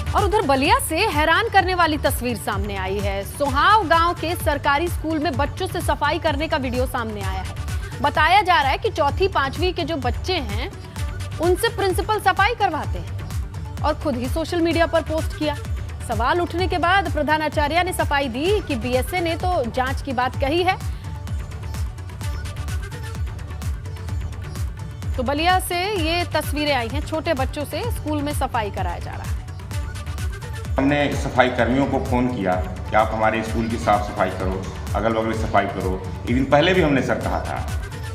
और उधर बलिया से हैरान करने वाली तस्वीर सामने आई है। सोहाव गांव के सरकारी स्कूल में बच्चों से सफाई करने का वीडियो सामने आया है। बताया जा रहा है कि चौथी पांचवी के जो बच्चे हैं उनसे प्रिंसिपल सफाई करवाते हैं और खुद ही सोशल मीडिया पर पोस्ट किया। सवाल उठने के बाद प्रधानाचार्य ने सफाई दी कि बीएसए ने तो जांच की बात कही है। तो बलिया से ये तस्वीरें आई हैं, छोटे बच्चों से स्कूल में सफाई कराया जा रहा है। हमने सफाई कर्मियों को फ़ोन किया कि आप हमारे स्कूल की साफ़ सफाई करो, अगल बगल सफाई करो। एक दिन पहले भी हमने सर कहा था,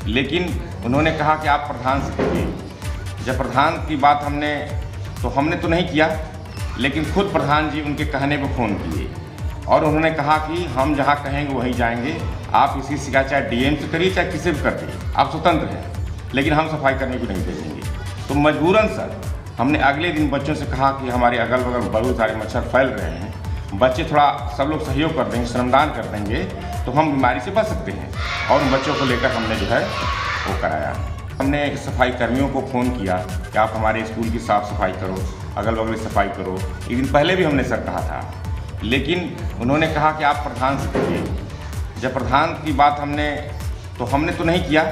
लेकिन उन्होंने कहा कि आप प्रधान से कहिए। जब प्रधान की बात हमने तो नहीं किया, लेकिन खुद प्रधान जी उनके कहने पर फ़ोन किए और उन्होंने कहा कि हम जहाँ कहेंगे वहीं जाएंगे। आप इसी शिकायत चाहे डीएम से करिए चाहे किसी भी कर दिए, आप स्वतंत्र हैं, लेकिन हम सफाई करने को नहीं भेजेंगे। तो मजबूरन सर हमने अगले दिन बच्चों से कहा कि हमारे अगल बगल बहुत सारे मच्छर फैल रहे हैं, बच्चे थोड़ा सब लोग सहयोग कर देंगे, श्रमदान कर देंगे तो हम बीमारी से बच सकते हैं। और उन बच्चों को लेकर हमने जो है वो कराया। हमने सफाई कर्मियों को फ़ोन किया कि आप हमारे स्कूल की साफ़ सफाई करो, अगल बगल सफाई करो। एक दिन पहले भी हमने सर कहा था, लेकिन उन्होंने कहा कि आप प्रधान से कहिए। जब प्रधान की बात हमने तो नहीं किया,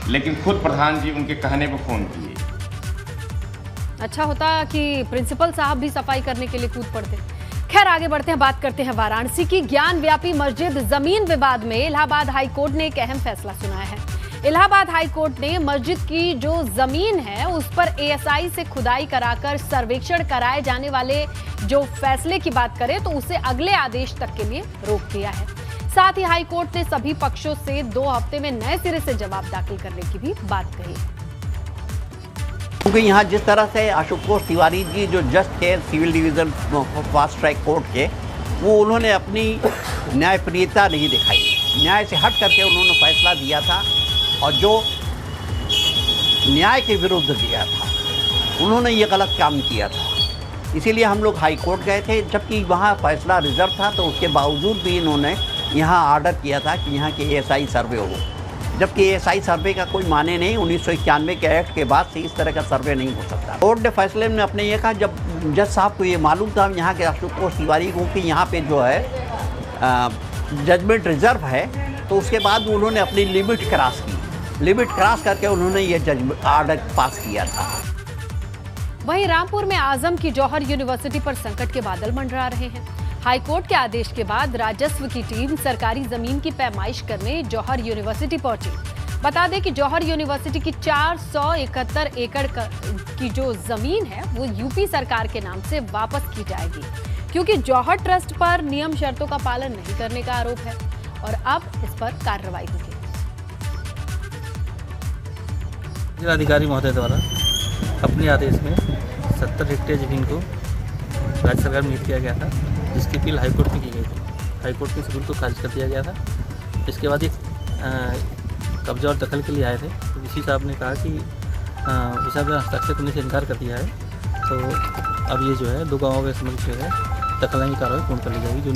लेकिन खुद प्रधान जी उनके कहने पर फ़ोन किए। अच्छा होता कि प्रिंसिपल साहब भी सफाई करने के लिए कूद पड़ते। खैर आगे बढ़ते हैं, बात करते हैं वाराणसी की। ज्ञान व्यापी मस्जिद जमीन विवाद में इलाहाबाद हाई कोर्ट ने एक अहम फैसला सुनाया है। इलाहाबाद हाई कोर्ट ने मस्जिद की जो जमीन है उस पर एएसआई से खुदाई कराकर सर्वेक्षण कराए जाने वाले जो फैसले की बात करें तो उसे अगले आदेश तक के लिए रोक दिया है। साथ ही हाई कोर्ट ने सभी पक्षों से 2 हफ्ते में नए सिरे से जवाब दाखिल करने की भी बात कही है। क्योंकि यहाँ जिस तरह से आशुतोष तिवारी जी जो जज थे civil division fast track court के, वो उन्होंने अपनी न्यायप्रियता नहीं दिखाई। न्याय से हट करके उन्होंने फैसला दिया था और जो न्याय के विरुद्ध दिया था, उन्होंने ये गलत काम किया था। इसीलिए हम लोग हाई कोर्ट गए थे, जबकि वहाँ फैसला रिजर्व था, तो उसके बावजूद भी इन्होंने यहाँ ऑर्डर किया था कि यहाँ के एएसआई सर्वे हो, जबकि एएसआई सर्वे का कोई माने नहीं। 1991 के एक्ट के बाद से इस तरह का सर्वे नहीं हो सकता। कोर्ट ने फैसले में अपने ये कहा, जब जज साहब को ये मालूम था यहाँ के आशुतोष तिवारी को कि यहाँ पे जो है जजमेंट रिजर्व है, तो उसके बाद उन्होंने अपनी लिमिट क्रॉस की। लिमिट क्रॉस करके उन्होंने ये जजमेंट ऑर्डर पास किया था। वहीं रामपुर में आजम की जौहर यूनिवर्सिटी पर संकट के बादल मंडरा रहे हैं। हाईकोर्ट के आदेश के बाद राजस्व की टीम सरकारी जमीन की पैमाइश करने जौहर यूनिवर्सिटी पहुंची। बता दें कि जौहर यूनिवर्सिटी की 471 एकड़ की जो जमीन है वो यूपी सरकार के नाम से वापस की जाएगी, क्योंकि जौहर ट्रस्ट पर नियम शर्तों का पालन नहीं करने का आरोप है और अब इस पर कार्रवाई होगी। जिलाधिकारी महोदय द्वारा अपने आदेश में 70 हेक्टेयर जमीन को राज्य सरकार में किया गया था, जिसकी अपील हाईकोर्ट में की गई थी। हाईकोर्ट ने इस बिल को खारिज कर दिया गया था। इसके बाद एक कब्जा और दखल के लिए आए थे, तो डीसी साहब ने कहा कि इस में हस्ताक्षर करने से इनकार कर दिया है, तो अब ये जो है 2 गाँवों के समझ जो है दखल की कार्रवाई पूर्ण कर ली जाएगी।